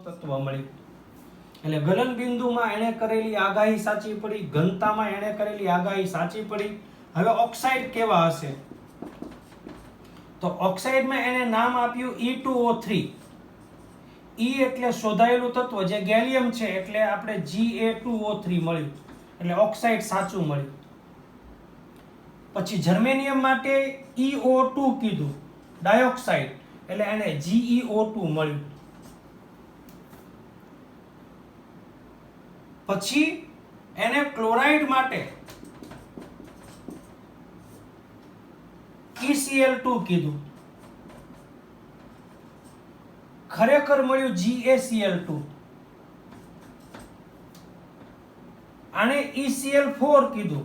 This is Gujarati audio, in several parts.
તત્વ મળ્યું. એટલે ગલનબિંદુમાં એણે કરેલી આગાહી સાચી પડી, ઘનતામાં એણે કરેલી આગાહી સાચી પડી. હવે ઓક્સાઇડ કેવા હશે? તો ઓક્સાઇડમાં એણે નામ આપ્યું E2O3. E એટલે શોધાયેલું તત્વ, જે ગેલિયમ છે એટલે આપણે Ga2O3 મળ્યું, એટલે ઓક્સાઇડ સાચું મળ્યું. પછી જર્મેનિયમ માટે EO2 કીધું, ડાયોક્સાઇડ, એટલે એને GeO2 મળ્યું. પછી એને ક્લોરાઇડ માટે ECl2 કીધું, ખરેખર મળ્યું GaCl2. આને ECl4 કીધું,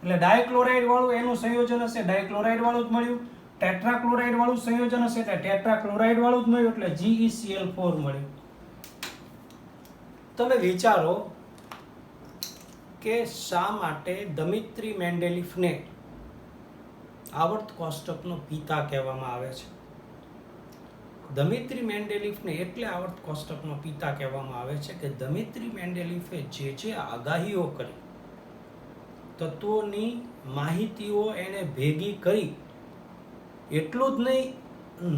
એટલે ડાયક્લોરાઇડ વાળું એનું સંયોજન હશે, ડાયક્લોરાઇડ વાળું જ મળ્યું. ટેટ્રાક્લોરાઇડ વાળું સંયોજન હશે એટલે ટેટ્રાક્લોરાઇડ વાળું જ મળ્યું, એટલે GeCl4 મળ્યું. તમે વિચારો કે શા માટે દમિત્રી મેન્ડેલિફને આવર્ત કોષ્ટકનો પિતા કહેવામાં આવે છે. દમિત્રી મેન્ડેલિફને એટલે આવર્ત કોષ્ટકનો પિતા કહેવામાં આવે છે કે દમિત્રી મેન્ડેલિફે જે આગાહીઓ કરી, તત્વોની માહિતીઓ એને ભેગી કરી, એટલું જ નહીં,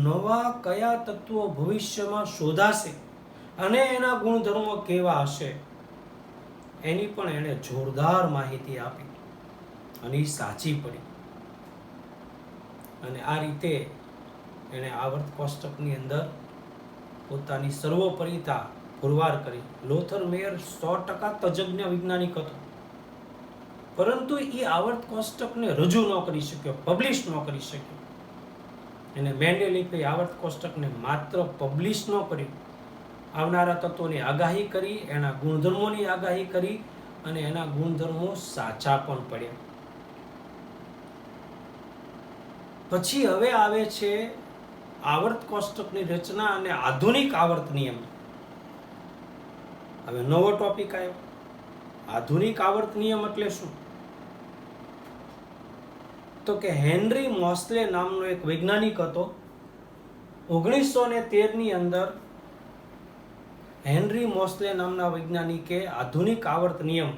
નવા કયા તત્વો ભવિષ્યમાં શોધાશે અને એના ગુણધર્મો કેવા હશે એની પણ એણે જોરદાર માહિતી આપી અને એ સાચી પડી. અને આ રીતે એણે આવર્ત કોષ્ટકની અંદર પોતાની સર્વોપરિતા પુરવાર કરી. લોથર મેયર 100% તજજ્ઞ વૈજ્ઞાનિક હતો, પરંતુ એ આવર્ત કોષ્ટકને રજૂ ન કરી શક્યો, પબ્લિશ ન કરી શક્યો. એને મેન્ડેલિફે આવર્ત કોષ્ટકને માત્ર પબ્લિશ ન કર્યું, આવનારા તત્વોની આગાહી કરી, એના ગુણધર્મોની આગાહી કરી અને એના ગુણધર્મો સાચા પણ પડ્યા. પછી હવે આવે છે આવર્ત કોષ્ટકની રચના અને આધુનિક આવર્ત નિયમ. હવે નવો ટોપિક આવ્યો, આધુનિક આવર્ત નિયમ એટલે શું? તો કે હેનરી મોસ્લે નામનો એક વૈજ્ઞાનિક હતો. 1913 ની અંદર હેનરી મોસ્લે નામના વૈજ્ઞાનિકે આધુનિક આવર્ત નિયમ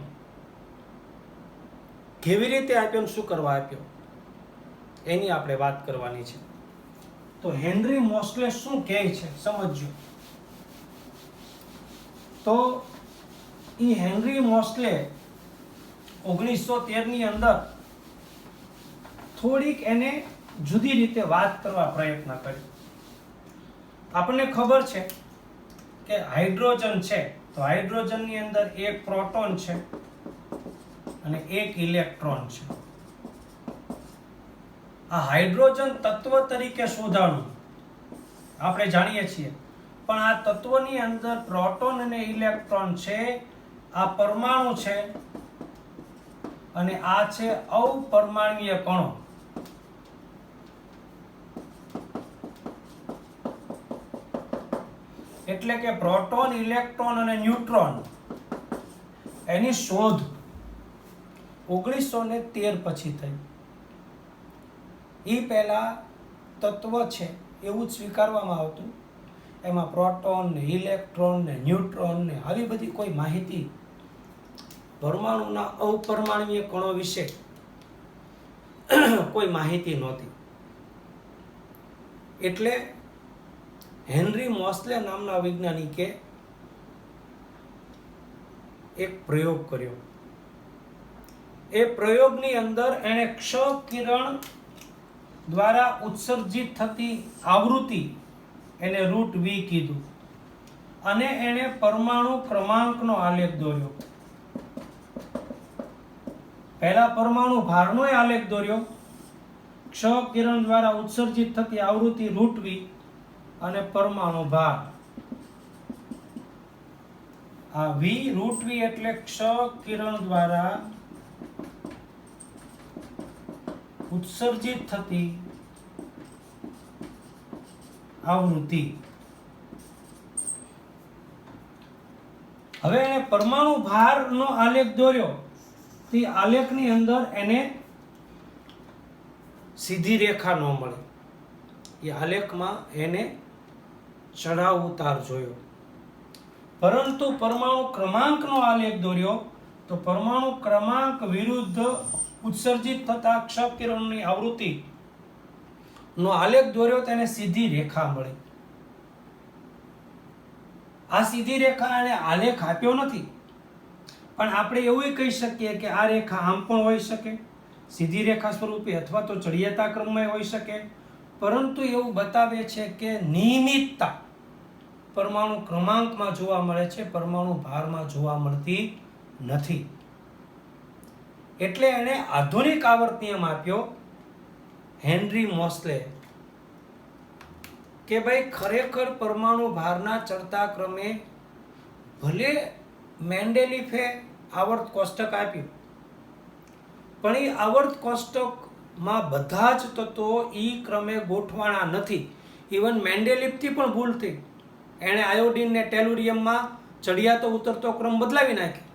કેવી રીતે આપ્યો અને શું કરવા આપ્યો એની આપણે વાત કરવાની છે. તો હેનરી મોસ્લે શું કહે છે સમજજો. તો ઈ હેનરી મોસ્લે 1913 ની અંદર થોડીક એને જુદી રીતે વાત કરવા પ્રયત્ન કર્યો. આપણને ખબર છે કે હાઇડ્રોજન છે, તો હાઇડ્રોજનની અંદર એક પ્રોટોન છે અને એક ઇલેક્ટ્રોન છે. આ હાઇડ્રોજન તત્વ તરીકે શોધાણું આપણે જાણીએ છીએ, પણ આ તત્વની અંદર પ્રોટોન અને ઇલેક્ટ્રોન છે, આ પરમાણુ છે અને આ છે અપરમાણ્વીય કણો. એટલે કે પ્રોટોન, ઇલેક્ટ્રોન અને ન્યુટ્રોન એની શોધ 1913 પછી થઈ. એ પહેલા તત્વ છે એવું જ સ્વીકારવામાં આવતું, એમાં પ્રોટોન ને ઇલેક્ટ્રોન ને ન્યુટ્રોન ને આવી બધી કોઈ માહિતી, પરમાણુના અપરમાણ્વીય કણો વિશે કોઈ માહિતી નહોતી. એટલે હેનરી મોસ્લે નામના વૈજ્ઞાનિકે એક પ્રયોગ કર્યો. એ પ્રયોગની અંદર એણે ક્ષ કિરણ દ્વારા ઉત્સર્જિત થતી આવૃત્તિ એને √V કીધું અને એણે પરમાણુ ક્રમાંકનો આલેખ દોર્યો. પહેલા પરમાણુ ભારનો આલેખ દોર્યો, ક્ષ કિરણ દ્વારા ઉત્સર્જિત થતી આવૃત્તિ √V અને પરમાણુ ભાર. આ V √V એટલે ક્ષ કિરણ દ્વારા ઉત્સર્જિત થતી આવૃત્તિ. હવે એને પરમાણુ ભારનો આલેખ દોર્યો. તે આલેખની અંદર એને સીધી રેખા ન મળી. એ આલેખમાં એને ચઢાવ ઉતાર જોયો. પરંતુ પરમાણુ ક્રમાંકનો આલેખ દોર્યો તો પરમાણુ ક્રમાંક વિરુદ્ધ ઉત્સર્જિત થતા ક્ષ કિરણની આવૃત્તિ નો આલેખ દોર્યો તેને સીધી રેખા મળી. આ સીધી રેખા અને આલેખ આપ્યો નથી, પણ આપણે એવું કહી શકીએ કે આ રેખા આમ પણ હોઈ શકે, સીધી રેખા સ્વરૂપે, અથવા તો ચડિયાતા ક્રમમાં હોઈ શકે. પરંતુ એવું બતાવે છે કે નિયમિતતા પરમાણુ ક્રમાંકમાં જોવા મળે છે, પરમાણુ ભારમાં જોવા મળતી નથી. એટલે એને આધુનિક આવર્ત નિયમ આપ્યો હેનરી મોસ્લે કે ભાઈ ખરેખર પરમાણુ ભારના ચડતા ક્રમે ભલે મેન્ડેલિફે આવર્ત કોષ્ટક આપ્યું, પણ એ આવર્ત કોષ્ટકમાં બધા જ તત્વો ઈ ક્રમે ગોઠવાના નથી. ઇવન મેન્ડેલિફથી પણ ભૂલ થઈ, એણે આયોડિન ને ટેલુરિયમમાં ચડિયાતો ઉતરતો ક્રમ બદલાવી નાખ્યો,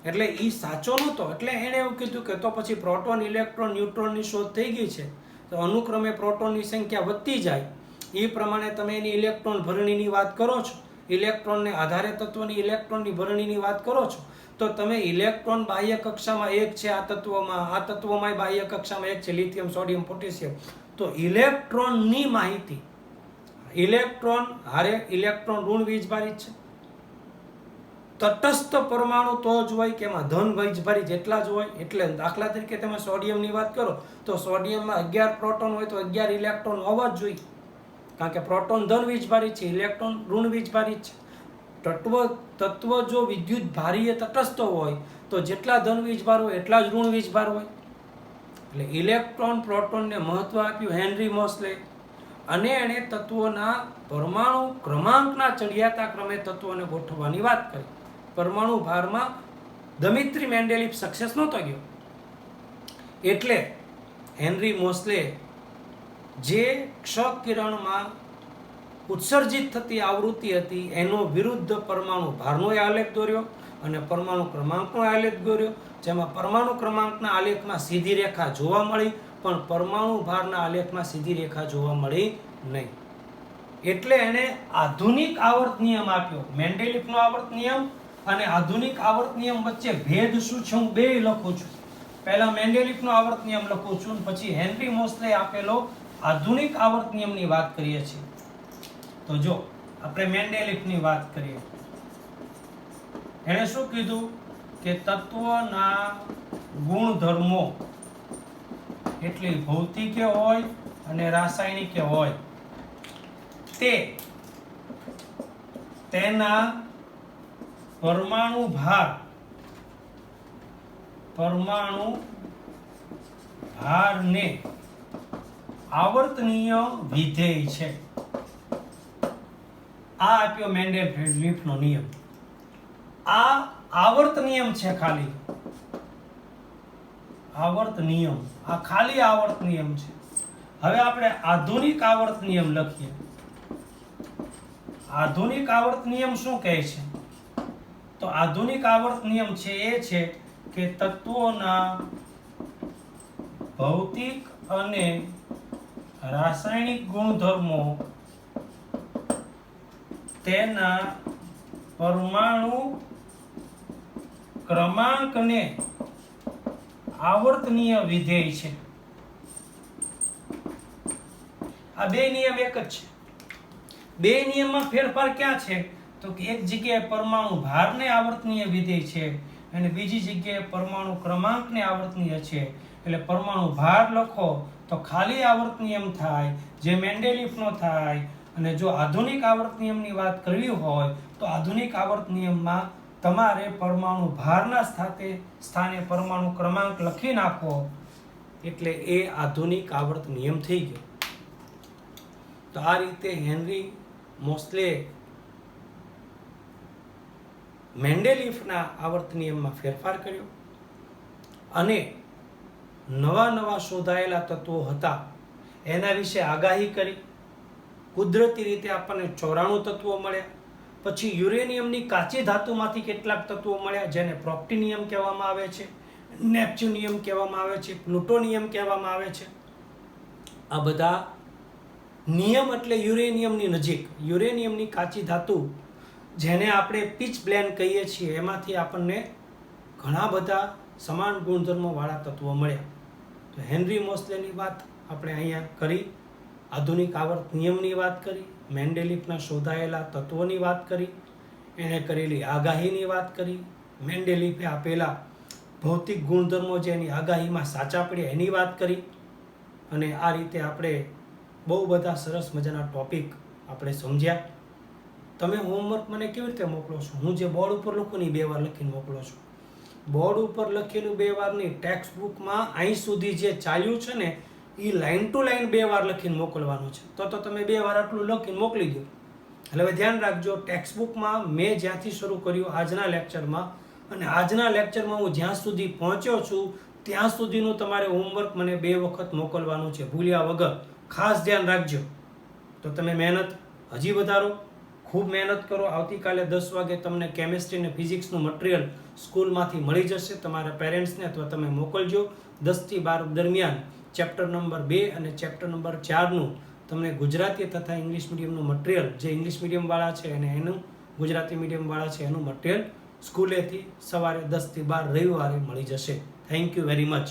એટલે એ સાચો નહોતો. એટલે એણે એવું કીધું કે તો પછી પ્રોટોન, ઇલેક્ટ્રોન, ન્યુટ્રોનની શોધ થઈ ગઈ છે, તો અનુક્રમે પ્રોટોનની સંખ્યા વધતી જાય એ પ્રમાણે તમે એની ઇલેક્ટ્રોન ભરણીની વાત કરો છો, ઇલેક્ટ્રોનને આધારે તત્વની ઇલેક્ટ્રોનની ભરણીની વાત કરો છો, તો તમે ઇલેક્ટ્રોન બાહ્ય કક્ષામાં એક છે આ તત્વમાં બાહ્ય કક્ષામાં એક છે, લિથિયમ, સોડિયમ, પોટેશિયમ. તો ઇલેક્ટ્રોનની માહિતી, ઇલેક્ટ્રોન હારે ઇલેક્ટ્રોન ઋણ વીજભારિત છે. તટસ્થ પરમાણુ તો જ હોય કે એમાં ધન વીજભારી જેટલા જ હોય. એટલે દાખલા તરીકે તમે સોડિયમની વાત કરો તો સોડિયમમાં 11 પ્રોટોન હોય તો 11 ઇલેક્ટ્રોન હોવા જ જોઈએ, કારણ કે પ્રોટોન ધન વીજભારી છે, ઇલેક્ટ્રોન ઋણ વીજભારી છે. તત્વ જો વિદ્યુત ભારીય તટસ્થ હોય તો જેટલા ધન વીજભાર હોય એટલા જ ઋણ વીજભાર હોય. એટલે ઇલેક્ટ્રોન પ્રોટોનને મહત્વ આપ્યું હેનરી મોસ્લે, અને એણે તત્વોના પરમાણુ ક્રમાંકના ચડિયાતા ક્રમે તત્વોને ગોઠવવાની વાત કરી. પરમાણુ ભારમાં દમિત્રી મેન્ડેલિફ સક્સેસ નહોતો ગયો. એટલે હેનરી મોસ્લે જે ક્ષ કિરણમાં ઉત્સર્જિત થતી આવૃત્તિ હતી એનો વિરુદ્ધ પરમાણુ ભારનો આલેખ દોર્યો અને પરમાણુ ક્રમાંકનો આલેખ દોર્યો, જેમાં પરમાણુ ક્રમાંકના આલેખમાં સીધી રેખા જોવા મળી, પણ પરમાણુ ભારના આલેખમાં સીધી રેખા જોવા મળી નહીં. એટલે એણે આધુનિક આવર્ત નિયમ આપ્યો. મેન્ડેલિફનો આવર્ત નિયમ અને આધુનિક આવર્ત નિયમ વચ્ચે ભેદ શું છે હું બે લખું છું. પહેલા મેન્ડેલિફનો આવર્ત નિયમ લખું છું, પછી હેનરી મોસ્લે આપેલો આધુનિક આવર્ત નિયમની વાત કરીએ છીએ. તો જો આપણે મેન્ડેલિફની વાત કરીએ, એણે શું કીધું કે તત્વના ગુણધર્મો એટલી ભૌતિક હોય અને રાસાયણિક હોય તે તેના પરમાણુ ભારને આવર્તનીય વિધેય છે. આ આપ્યો મેન્ડેલિફનો નિયમ. આ આવર્ત નિયમ છે, ખાલી આવર્ત નિયમ, આ ખાલી આવર્ત નિયમ છે. હવે આપણે આધુનિક આવર્ત નિયમ લખીએ. આધુનિક આવર્ત નિયમ શું કહે છે? તો આધુનિક આવર્ત નિયમ છે એ છે કે તત્વોના ભૌતિક અને રાસાયણિક ગુણધર્મો તેના પરમાણુ ક્રમાંકને આવર્તનીય વિધેય છે. આ બે નિયમ એક જ છે. બે નિયમમાં ફેરફાર ક્યાં છે? તો કે એક જગ્યાએ પરમાણુ ભારને આવર્તનીય વિધેય છે અને બીજી જગ્યાએ પરમાણુ ક્રમાંકને આવર્તનીય છે. એટલે પરમાણુ ભાર લખો તો ખાલી આવર્ત નિયમ થાય, જે મેન્ડેલિફનો થાય. અને જો આધુનિક આવર્ત નિયમની વાત કરવી હોય તો આધુનિક આવર્ત નિયમમાં તમારે પરમાણુ ભારના સ્થાને પરમાણુ ક્રમાંક લખી નાખો, એટલે એ આધુનિક આવર્ત નિયમ થઈ ગયો. તો આ રીતે હેનરી મોસ્લે મેન્ડેલિફના આવર્ત નિયમમાં ફેરફાર કર્યો અને નવા શોધાયેલા તત્વો હતા એના વિશે આગાહી કરી. કુદરતી રીતે આપણને 94 તત્વો મળ્યા. પછી યુરેનિયમની કાચી ધાતુમાંથી કેટલાક તત્વો મળ્યા જેને પ્રોક્ટિનિયમ કહેવામાં આવે છે, નેપ્ચ્યુનિયમ કહેવામાં આવે છે, પ્લુટોનિયમ કહેવામાં આવે છે. આ બધા નિયમ એટલે યુરેનિયમની નજીક, યુરેનિયમની કાચી ધાતુ જેને આપણે પીચ બ્લેન્ડ કહીએ છીએ એમાંથી આપણને ઘણા બધા સમાન ગુણધર્મોવાળા તત્વો મળ્યા. તો હેનરી મોસ્લેની વાત આપણે અહીંયા કરી, આધુનિક આવર્ત નિયમની વાત કરી, મેન્ડેલિફના શોધાયેલા તત્વોની વાત કરી, એણે કરેલી આગાહીની વાત કરી, મેન્ડેલિફે આપેલા ભૌતિક ગુણધર્મો જે એની આગાહીમાં સાચા પડ્યા એની વાત કરી. અને આ રીતે આપણે બહુ બધા સરસ મજાના ટોપિક આપણે સમજ્યા. તમે હોમવર્ક મને કેવી રીતે મોકલો છો? હું જે બોર્ડ ઉપર લખું ને 2 વાર લખીને મોકલો છો. બોર્ડ ઉપર લખેલું 2 વારની ટેક્સ્ટ બુકમાં અહીં સુધી જે ચાલ્યું છે ને એ લાઈન ટુ લાઈન 2 વાર લખીને મોકલવાનું છે. તો તમે 2 વાર આટલું લખીને મોકલી દો. એટલે હવે ધ્યાન રાખજો, ટેક્સ્ટ બુકમાં મેં જ્યાંથી શરૂ કર્યું આજના લેક્ચરમાં, અને આજના લેક્ચરમાં હું જ્યાં સુધી પહોંચ્યો છું ત્યાં સુધીનું તમારે હોમવર્ક મને 2 વખત મોકલવાનું છે, ભૂલ્યા વગર. ખાસ ધ્યાન રાખજો. તો તમે મહેનત હજી વધારો, ખૂબ મહેનત કરો. આવતીકાલે 10 વાગે તમને કેમિસ્ટ્રી અને ફિઝિક્સનું મટીરિયલ સ્કૂલમાંથી મળી જશે. તમારા પેરેન્ટ્સને અથવા તમે મોકલજો. 10 થી 12 દરમિયાન ચેપ્ટર નંબર 2 અને ચેપ્ટર નંબર 4નું તમને ગુજરાતી તથા ઇંગ્લિશ મીડિયમનું મટીરિયલ, જે ઇંગ્લિશ મીડિયમવાળા છે અને એનું ગુજરાતી મીડિયમવાળા છે એનું મટીરિયલ સ્કૂલેથી સવારે 10 થી 12 રવિવારે મળી જશે. Thank you very much.